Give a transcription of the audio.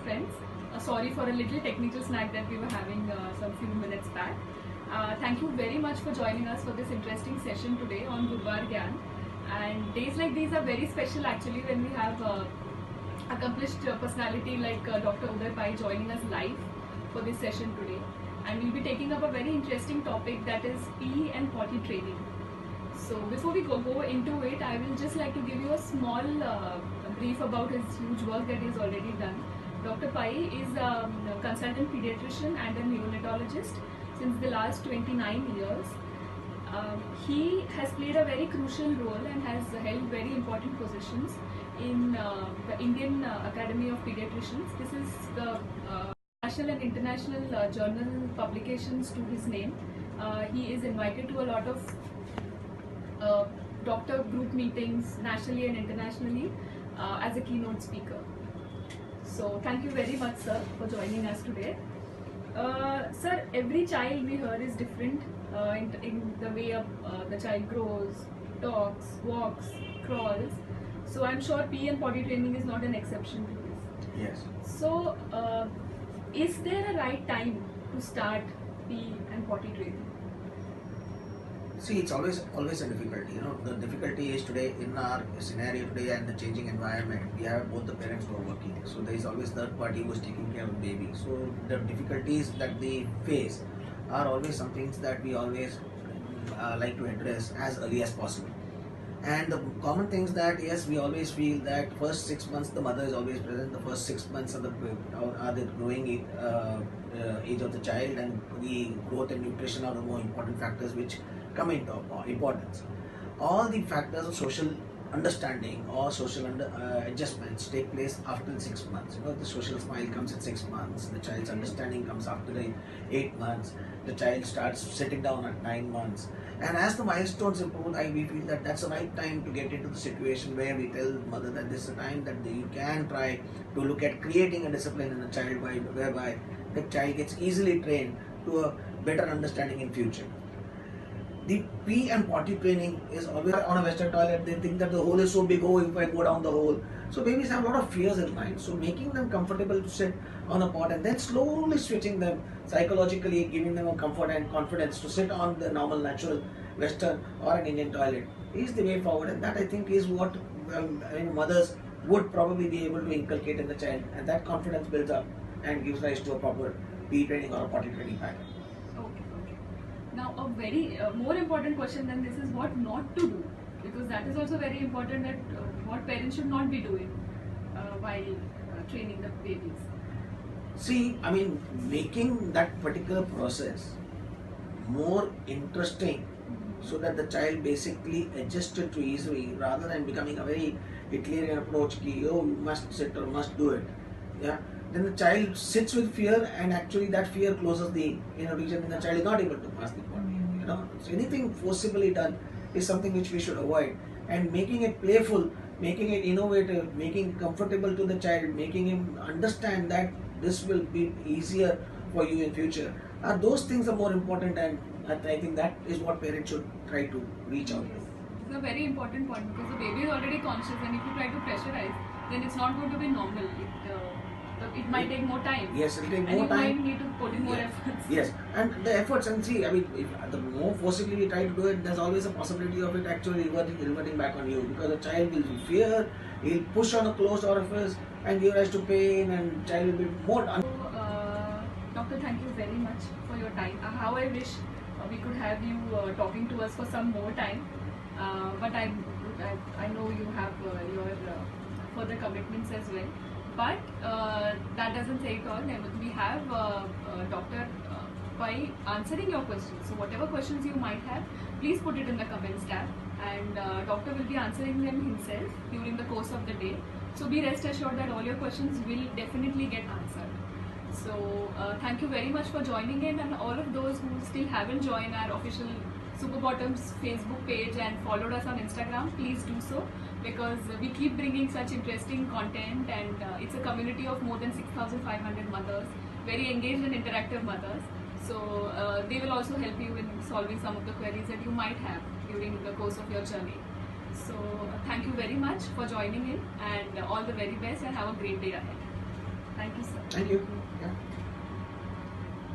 friends. Sorry for a little technical snack that we were having some few minutes back. Thank you very much for joining us for this interesting session today on Gurbar Gyan. And days like these are very special actually when we have accomplished personality like Dr. Udai Pai joining us live for this session today. And we'll be taking up a very interesting topic, that is PE and potty training. So before we go into it, I will just like to give you a small brief about his huge work that he has already done. Dr. Pai is a consultant pediatrician and a neonatologist since the last 29 years. He has played a very crucial role and has held very important positions in the Indian Academy of Paediatricians. This is the national and international journal publications to his name. He is invited to a lot of doctor group meetings nationally and internationally as a keynote speaker. So thank you very much, sir, for joining us today. Sir, every child we hear is different in the way the child grows, talks, walks, crawls. So I'm sure PE and potty training is not an exception to this. Yes. So is there a right time to start PE and potty training? See, it's always a difficulty. The difficulty is today in our scenario today and the changing environment. We have both the parents who are working, so there is always third party who is taking care of the baby. So the difficulties that they face are always some things that we always like to address as early as possible. And the common things that yes, we always feel that first 6 months the mother is always present. The first 6 months of the growing age of the child, and the growth and nutrition are the more important factors which come into importance. All the factors of social understanding or social adjustments take place after 6 months. The social smile comes at 6 months, the child's understanding comes after 8 months, the child starts sitting down at 9 months. And as the milestones improve, we feel that that's the right time to get into the situation where we tell the mother that this is the time that you can try to look at creating a discipline in the child whereby the child gets easily trained to a better understanding in future. The pee and potty training is always on a Western toilet. They think that the hole is so big, oh, if I go down the hole. So babies have a lot of fears in mind. So making them comfortable to sit on a pot and then slowly switching them psychologically, giving them a comfort and confidence to sit on the normal, natural Western or an Indian toilet is the way forward. And that I think is what mothers would probably be able to inculcate in the child. And that confidence builds up and gives rise to a proper pee training or a potty training pattern. Now, a very more important question than this is what not to do, because that is also very important, that what parents should not be doing while training the babies. See, making that particular process more interesting so that the child basically adjusted to easily rather than becoming a very Hitlerian approach, oh, you must sit or must do it. Yeah. Then the child sits with fear, and actually that fear closes the region, and the child is not able to pass the potty. So anything forcibly done is something which we should avoid. And making it playful, making it innovative, making it comfortable to the child, making him understand that this will be easier for you in future. Those things are more important, and I think that is what parents should try to reach out to. It's a very important point, because the baby is already conscious, and if you try to pressurize, then it's not going to be normal. It might take more time. Yes, it will take and more time. You might need to put in more efforts. Yes, and the efforts, and see, if the more forcibly we try to do it, there's always a possibility of it actually reverting back on you, because the child will fear, he'll push on a closed orifice and give rise to pain, and child will be more. Doctor, thank you very much for your time. How I wish we could have you talking to us for some more time, but I know you have your further commitments as well. But that doesn't say it all. We have Dr. Pai answering your questions. So whatever questions you might have, please put it in the comments tab, and Doctor will be answering them himself during the course of the day. So be rest assured that all your questions will definitely get answered. So thank you very much for joining in, and all of those who still haven't joined our official SuperBottoms Facebook page and followed us on Instagram, please do so, because we keep bringing such interesting content, and it's a community of more than 6,500 mothers, very engaged and interactive mothers. So they will also help you in solving some of the queries that you might have during the course of your journey. So thank you very much for joining in, and all the very best, and have a great day ahead. Thank you, sir. Thank you. Yeah.